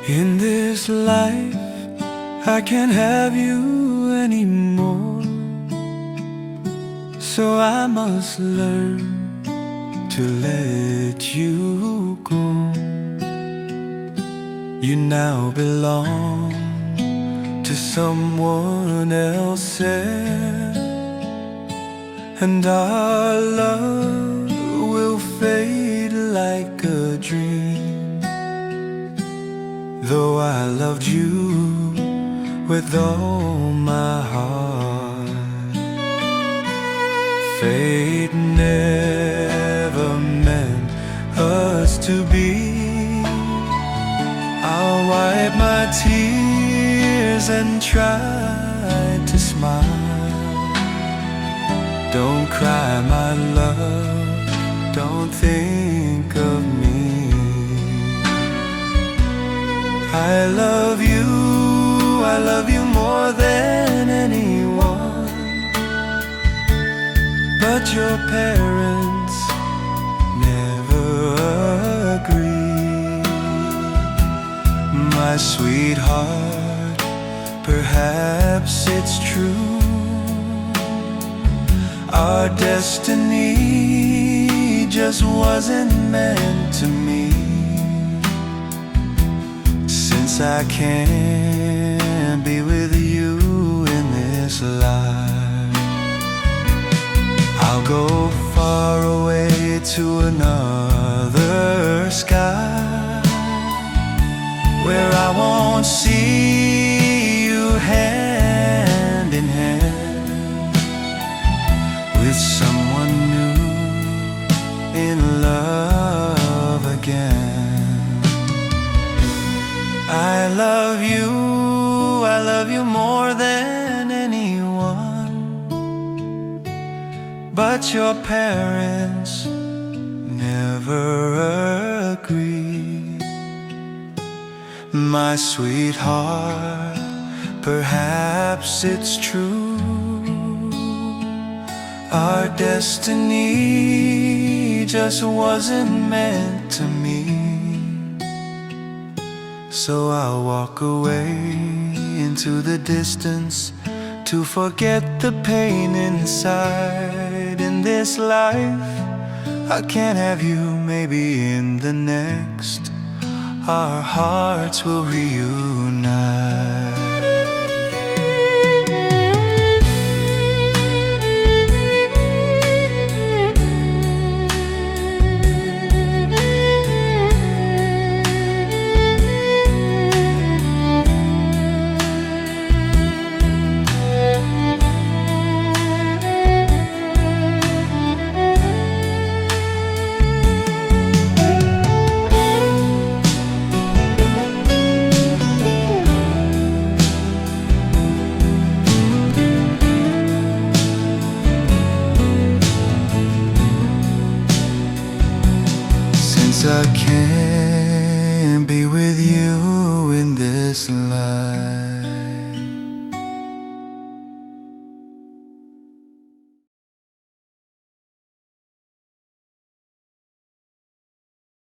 In this life, I can't have you anymore, so I must learn to let you go. You now belong to someone else, and our love will fade like a dream. Though I loved you with all my heart, fate never meant us to be. I'll wipe my tears and try to smile. Don't cry, my love, don't think of me. I love you more than anyone, but your parents never agree. My sweetheart, perhaps it's true, our destiny just wasn't meant to me. Since I can't be with you in this life, I'll go far away to another sky, where I won't see you hand in hand with someone new in love again. I love you more than anyone, but your parents never agree. My sweetheart, perhaps it's true, our destiny just wasn't meant to me. So I'll walk away into the distance to forget the pain inside. In this life, I can't have you, maybe in the next our hearts will reunite. I can't be with you in this life.